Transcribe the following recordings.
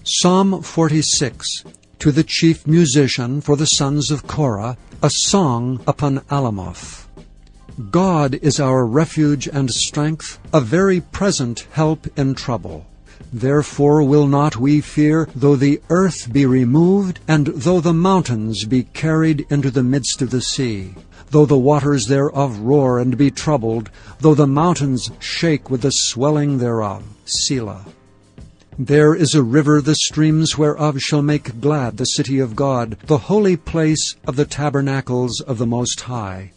Psalm 46, to the chief musician for the sons of Korah, a song upon Alamoth. God is our refuge and strength, a very present help in trouble. Therefore will not we fear, though the earth be removed, and though the mountains be carried into the midst of the sea, though the waters thereof roar and be troubled, though the mountains shake with the swelling thereof. Selah. There is a river, the streams whereof shall make glad the city of God, the holy place of the tabernacles of the Most High.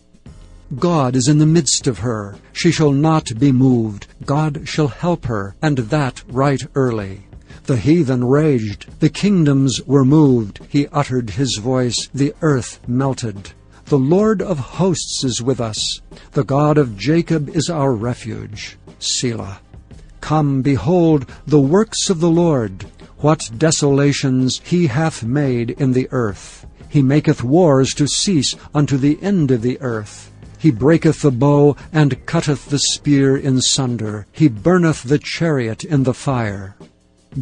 God is in the midst of her. She shall not be moved. God shall help her, and that right early. The heathen raged. The kingdoms were moved. He uttered his voice. The earth melted. The Lord of hosts is with us. The God of Jacob is our refuge. Selah. Come, behold the works of the Lord, what desolations he hath made in the earth. He maketh wars to cease unto the end of the earth. He breaketh the bow, and cutteth the spear in sunder. He burneth the chariot in the fire.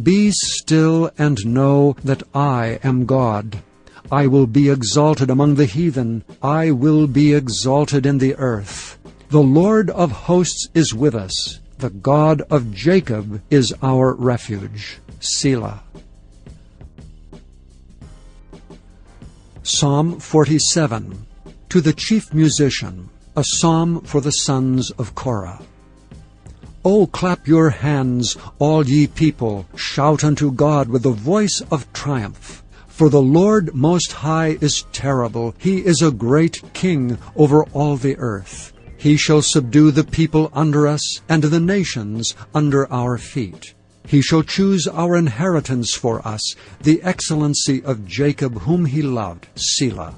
Be still, and know that I am God. I will be exalted among the heathen. I will be exalted in the earth. The Lord of hosts is with us. The God of Jacob is our refuge. Selah. Psalm 47, to the chief musician, a psalm for the sons of Korah. O clap your hands, all ye people, shout unto God with the voice of triumph. For the Lord Most High is terrible. He is a great king over all the earth. He shall subdue the people under us, and the nations under our feet. He shall choose our inheritance for us, the excellency of Jacob whom he loved. Selah.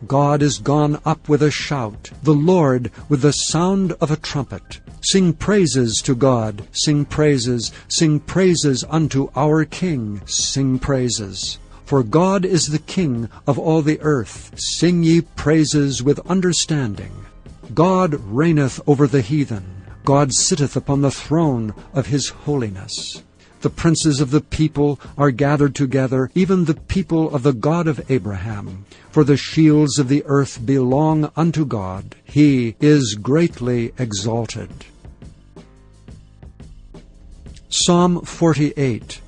God is gone up with a shout, the Lord with the sound of a trumpet. Sing praises to God, sing praises unto our King, sing praises. For God is the King of all the earth. Sing ye praises with understanding. God reigneth over the heathen. God sitteth upon the throne of his holiness. The princes of the people are gathered together, even the people of the God of Abraham. For the shields of the earth belong unto God. He is greatly exalted. Psalm 48,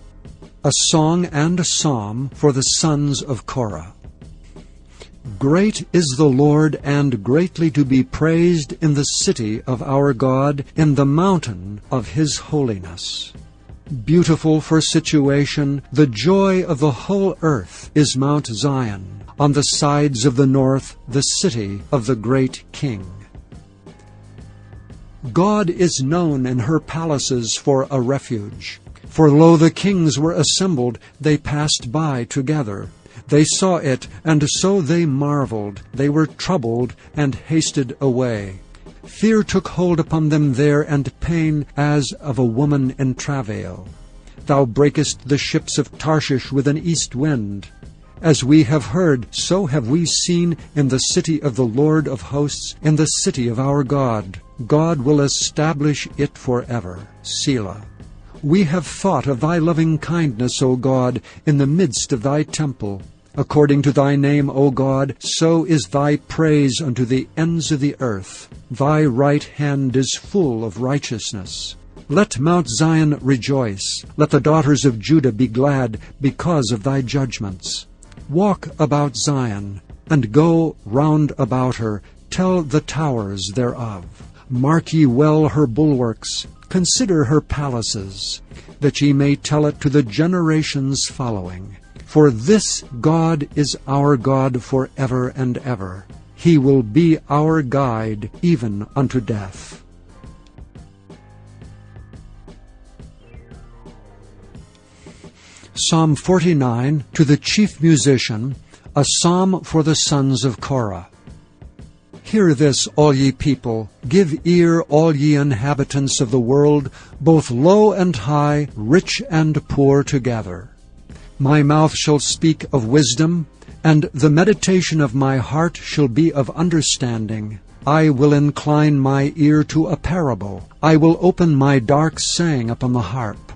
a song and a psalm for the sons of Korah. Great is the Lord, and greatly to be praised in the city of our God, in the mountain of his holiness. Beautiful for situation, the joy of the whole earth is Mount Zion, on the sides of the north, the city of the great King. God is known in her palaces for a refuge. For lo, the kings were assembled, they passed by together. They saw it, and so they marveled. They were troubled, and hasted away. Fear took hold upon them there, and pain as of a woman in travail. Thou breakest the ships of Tarshish with an east wind. As we have heard, so have we seen in the city of the Lord of hosts, in the city of our God. God will establish it forever. Selah. We have thought of thy loving kindness, O God, in the midst of thy temple. According to thy name, O God, so is thy praise unto the ends of the earth. Thy right hand is full of righteousness. Let Mount Zion rejoice. Let the daughters of Judah be glad because of thy judgments. Walk about Zion, and go round about her. Tell the towers thereof. Mark ye well her bulwarks. Consider her palaces, that ye may tell it to the generations following. For this God is our God forever and ever. He will be our guide even unto death. Psalm 49, to the chief musician, a psalm for the sons of Korah. Hear this, all ye people, give ear, all ye inhabitants of the world, both low and high, rich and poor together. My mouth shall speak of wisdom, and the meditation of my heart shall be of understanding. I will incline my ear to a parable. I will open my dark saying upon the harp.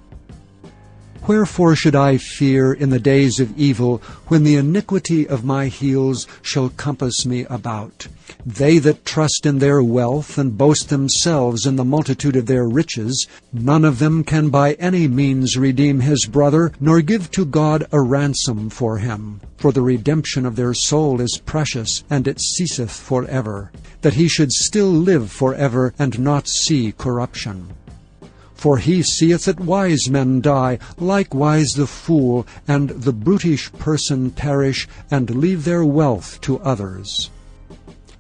Wherefore should I fear in the days of evil, when the iniquity of my heels shall compass me about? They that trust in their wealth and boast themselves in the multitude of their riches, none of them can by any means redeem his brother, nor give to God a ransom for him. For the redemption of their soul is precious, and it ceaseth for ever, that he should still live for ever, and not see corruption. For he seeth that wise men die, likewise the fool, and the brutish person perish, and leave their wealth to others.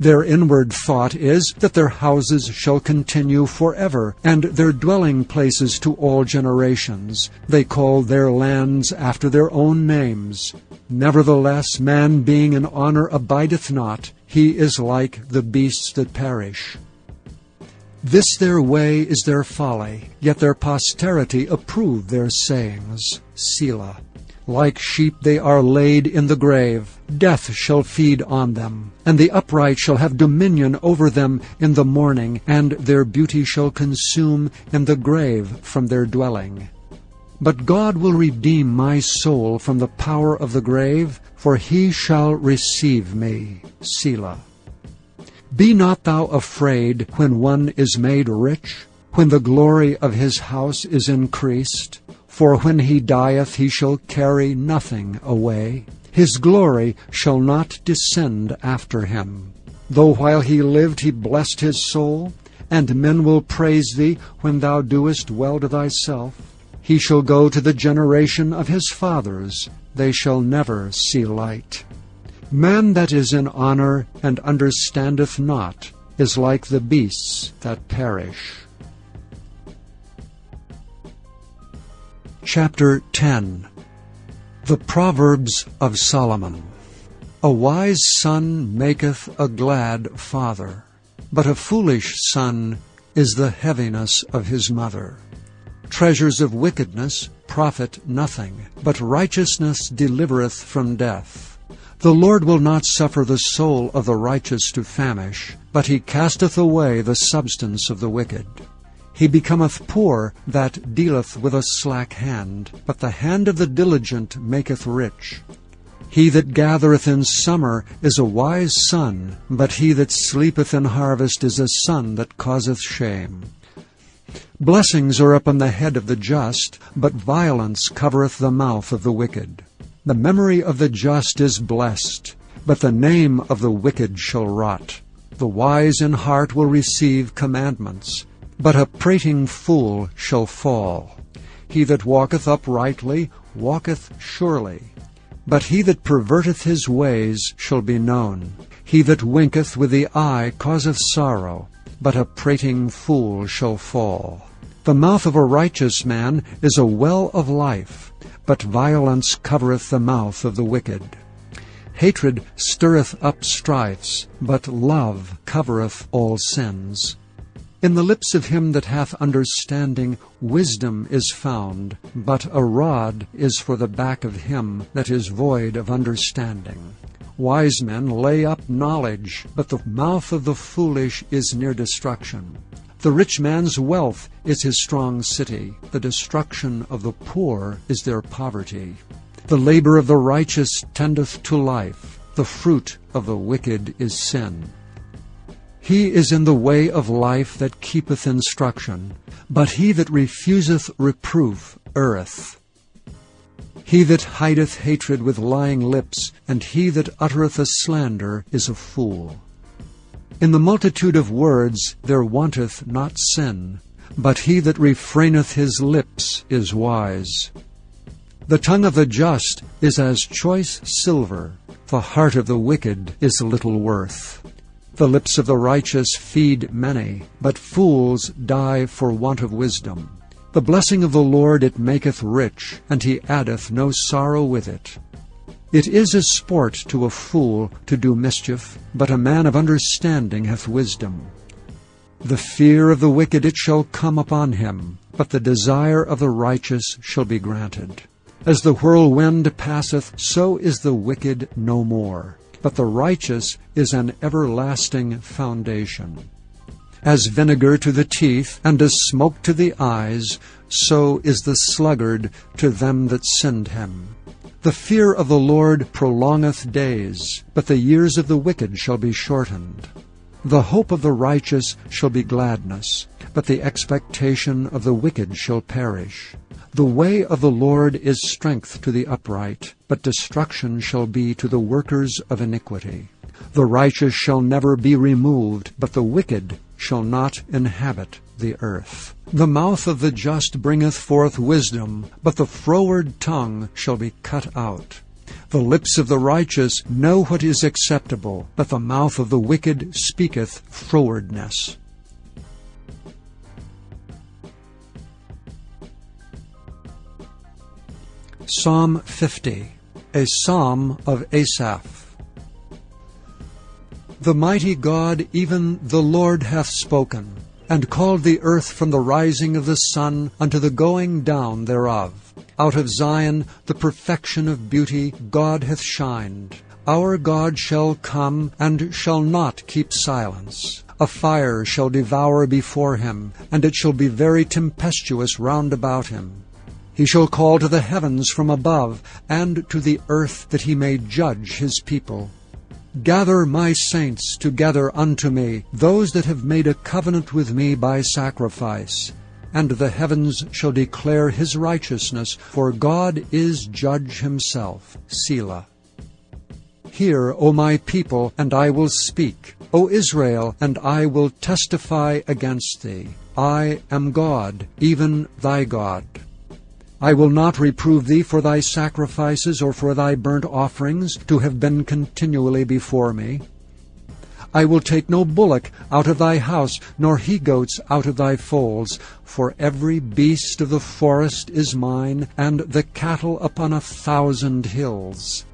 Their inward thought is that their houses shall continue forever, and their dwelling places to all generations. They call their lands after their own names. Nevertheless, man being in honor abideth not. He is like the beasts that perish. This their way is their folly, yet their posterity approve their sayings. Selah. Like sheep they are laid in the grave. Death shall feed on them, and the upright shall have dominion over them in the morning, and their beauty shall consume in the grave from their dwelling. But God will redeem my soul from the power of the grave, for he shall receive me. Selah. Be not thou afraid when one is made rich, when the glory of his house is increased. For when he dieth he shall carry nothing away. His glory shall not descend after him. Though while he lived he blessed his soul, and men will praise thee when thou doest well to thyself. He shall go to the generation of his fathers. They shall never see light. Man that is in honor and understandeth not is like the beasts that perish. Chapter 10. The Proverbs of Solomon. A wise son maketh a glad father, but a foolish son is the heaviness of his mother. Treasures of wickedness profit nothing, but righteousness delivereth from death. The Lord will not suffer the soul of the righteous to famish, but he casteth away the substance of the wicked. He becometh poor that dealeth with a slack hand, but the hand of the diligent maketh rich. He that gathereth in summer is a wise son, but he that sleepeth in harvest is a son that causeth shame. Blessings are upon the head of the just, but violence covereth the mouth of the wicked. The memory of the just is blessed, but the name of the wicked shall rot. The wise in heart will receive commandments, but a prating fool shall fall. He that walketh uprightly walketh surely, but he that perverteth his ways shall be known. He that winketh with the eye causeth sorrow, but a prating fool shall fall. The mouth of a righteous man is a well of life, but violence covereth the mouth of the wicked. Hatred stirreth up strifes, but love covereth all sins. In the lips of him that hath understanding wisdom is found, but a rod is for the back of him that is void of understanding. Wise men lay up knowledge, but the mouth of the foolish is near destruction. The rich man's wealth is his strong city. The destruction of the poor is their poverty. The labor of the righteous tendeth to life. The fruit of the wicked is sin. He is in the way of life that keepeth instruction, but he that refuseth reproof erreth. He that hideth hatred with lying lips, and he that uttereth a slander, is a fool. In the multitude of words there wanteth not sin, but he that refraineth his lips is wise. The tongue of the just is as choice silver, the heart of the wicked is little worth. The lips of the righteous feed many, but fools die for want of wisdom. The blessing of the Lord it maketh rich, and he addeth no sorrow with it. It is a sport to a fool to do mischief, but a man of understanding hath wisdom. The fear of the wicked it shall come upon him, but the desire of the righteous shall be granted. As the whirlwind passeth, so is the wicked no more, but the righteous is an everlasting foundation. As vinegar to the teeth, and as smoke to the eyes, so is the sluggard to them that send him. The fear of the Lord prolongeth days, but the years of the wicked shall be shortened. The hope of the righteous shall be gladness, but the expectation of the wicked shall perish. The way of the Lord is strength to the upright, but destruction shall be to the workers of iniquity. The righteous shall never be removed, but the wicked shall not inhabit the earth. The mouth of the just bringeth forth wisdom, but the froward tongue shall be cut out. The lips of the righteous know what is acceptable, but the mouth of the wicked speaketh frowardness. Psalm 50, a psalm of Asaph. The mighty God, even the Lord, hath spoken, and called the earth from the rising of the sun unto the going down thereof. Out of Zion the perfection of beauty God hath shined. Our God shall come, and shall not keep silence. A fire shall devour before him, and it shall be very tempestuous round about him. He shall call to the heavens from above, and to the earth, that he may judge his people. Gather my saints together unto me, those that have made a covenant with me by sacrifice. And the heavens shall declare his righteousness, for God is judge himself. Selah. Hear, O my people, and I will speak. O Israel, and I will testify against thee. I am God, even thy God. I will not reprove thee for thy sacrifices or for thy burnt offerings, to have been continually before me. I will take no bullock out of thy house, nor he-goats out of thy folds, for every beast of the forest is mine, and the cattle upon 1,000 hills.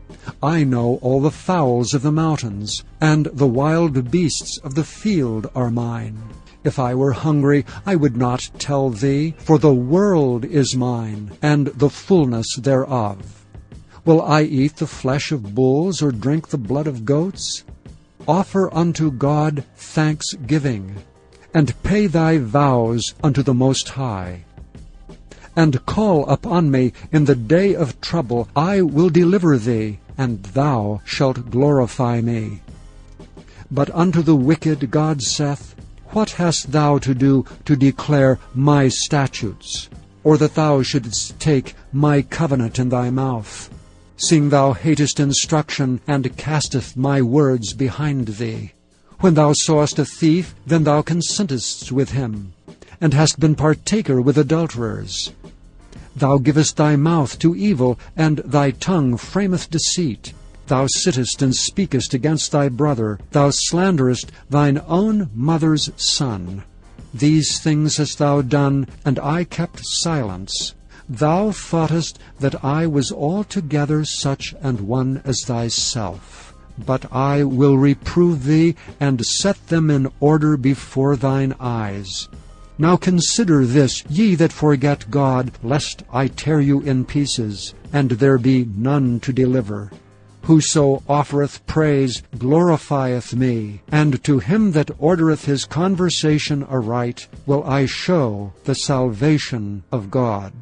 I know all the fowls of the mountains, and the wild beasts of the field are mine. If I were hungry, I would not tell thee, for the world is mine, and the fullness thereof. Will I eat the flesh of bulls, or drink the blood of goats? Offer unto God thanksgiving, and pay thy vows unto the Most High. And call upon me in the day of trouble. I will deliver thee, and thou shalt glorify me. But unto the wicked God saith, What hast thou to do to declare my statutes, or that thou shouldst take my covenant in thy mouth? Seeing thou hatest instruction, and casteth my words behind thee. When thou sawest a thief, then thou consentest with him, and hast been partaker with adulterers. Thou givest thy mouth to evil, and thy tongue frameth deceit. Thou sittest and speakest against thy brother. Thou slanderest thine own mother's son. These things hast thou done, and I kept silence. Thou thoughtest that I was altogether such an one as thyself. But I will reprove thee, and set them in order before thine eyes. Now consider this, ye that forget God, lest I tear you in pieces, and there be none to deliver. Whoso offereth praise glorifieth me, and to him that ordereth his conversation aright will I show the salvation of God.